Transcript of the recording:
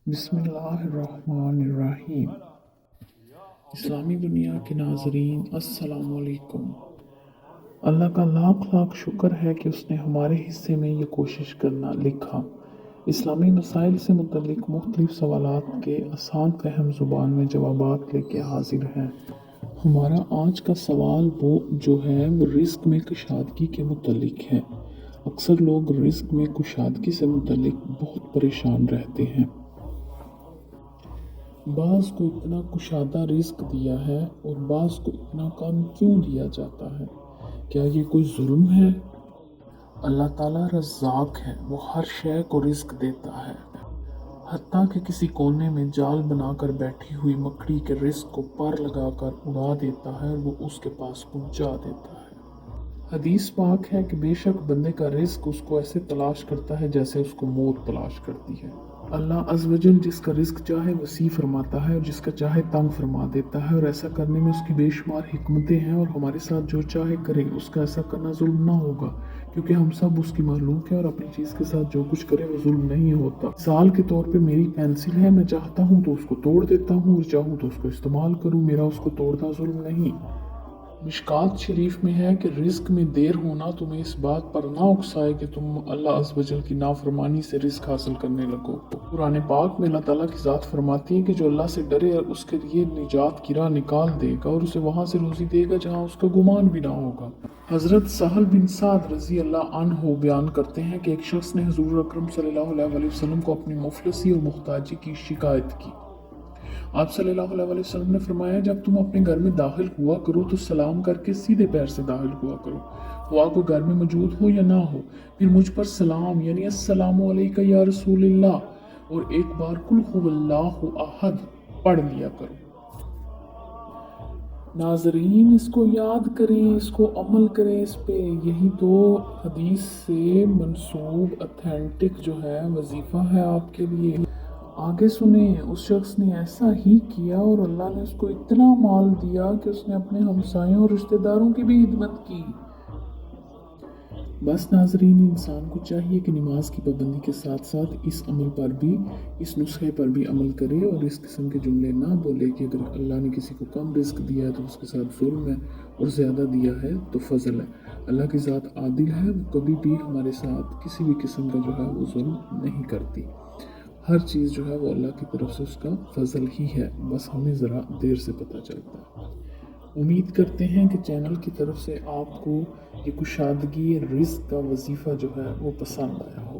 बिस्मिल्लाहिर्रहमानिर्रहीम। इस्लामी दुनिया के नाज़रीन अस्सलाम वालेकुम। अल्लाह का लाख लाख शुक्र है कि उसने हमारे हिस्से में ये कोशिश करना लिखा। इस्लामी मसाइल से मुतल्लिक मुख्तलिफ सवालात के आसान फहम ज़ुबान में जवाबात लेके हाजिर हैं। हमारा आज का सवाल जो है वो रिस्क में कुशादगी के मुतल्लिक है। अक्सर लोग रिस्क में कुशादगी से मुतल्लिक बहुत परेशान रहते हैं। बाज़ को इतना कुशादा रिस्क दिया है और बाज़ को इतना कम क्यों दिया जाता है? क्या ये कोई जुल्म है? अल्लाह ताला रज़्ज़ाक़ है, वो हर शय को रिस्क देता है। हत्ता कि किसी कोने में जाल बनाकर बैठी हुई मकड़ी के रिस्क को पर लगाकर उड़ा देता है और वो उसके पास पहुंचा देता है। हदीस पाक है कि बेशक बंदे का रिस्क उसको ऐसे तलाश करता है जैसे उसको मौत तलाश करती है। अल्लाह अज़्ज़वजल जिसका रिस्क चाहे वसी फरमाता है और जिसका चाहे तंग फरमा देता है, और ऐसा करने में उसकी बेशुमार हिकमतें हैं। और हमारे साथ जो चाहे करे उसका ऐसा करना जुल्म ना होगा, क्योंकि हम सब उसकी मालूक हैं और अपनी चीज़ के साथ जो कुछ करे वो जुल्म नहीं होता। मिसाल के तौर पे मेरी पेंसिल है, मैं चाहता हूँ तो उसको तोड़ देता हूँ और चाहूँ तो उसको इस्तेमाल करूँ, मेरा उसको तोड़ना जुल्म नहीं। मिशकात शरीफ में है कि रिस्क में देर होना तुम्हें इस बात पर ना उकसाए कि तुम अल्लाह अज़्ज़वजल की नाफरमानी से रिस्क हासिल करने लगो। कुरान पाक में अल्लाह ताला की ज़ात फरमाती है कि जो अल्लाह से डरे उसके लिए निजात की राह निकाल देगा और उसे वहाँ से रोज़ी देगा जहाँ उसका गुमान भी ना होगा। हज़रत सहल बिन साद रज़ी अल्लाह अन्हु बयान करते हैं कि एक शख्स ने हुज़ूर अकरम सल्लल्लाहु अलैहि वसल्लम को अपनी मुफलसी और मुहताजी की शिकायत की। आप सल्लल्लाहु अलैहि वसल्लम ने फरमाया, जब तुम अपने घर में दाखिल हुआ करो तो सलाम करके सीधे पैर से दाखिल हुआ करो, हुआ कोई घर में मौजूद हो या ना हो। फिर मुझ पर सलाम यानी अस्सलामु अलैका या रसूलल्लाह और एक बार कुल हुवल्लाहु अहद पढ़ लिया करो। नाजरीन, इसको याद करें, इसको अमल करें इस पे। यही तो हदीस से मंसूब ऑथेंटिक जो है वजीफा है आपके लिए। आगे सुने, उस शख्स ने ऐसा ही किया और अल्लाह ने उसको इतना माल दिया कि उसने अपने हमसायों और रिश्तेदारों की भी खिदमत की। बस नाजरीन, इंसान को चाहिए कि नमाज की पाबंदी के साथ साथ इस अमल पर भी, इस नुस्खे पर भी अमल करे और इस किस्म के जुमले ना बोले कि अगर अल्लाह ने किसी को कम रिस्क दिया है तो उसके साथ जुल्म है और ज़्यादा दिया है तो फजल है। अल्लाह की ज़ात आदिल है, वो कभी भी हमारे साथ किसी भी किस्म का जो है वो जुल्म नहीं करती। हर चीज़ जो है वो अल्लाह की तरफ से उसका फजल ही है, बस हमें ज़रा देर से पता चलता है। उम्मीद करते हैं कि चैनल की तरफ से आपको ये कुशादगी रिस्क का वजीफ़ा जो है वो पसंद आया हो।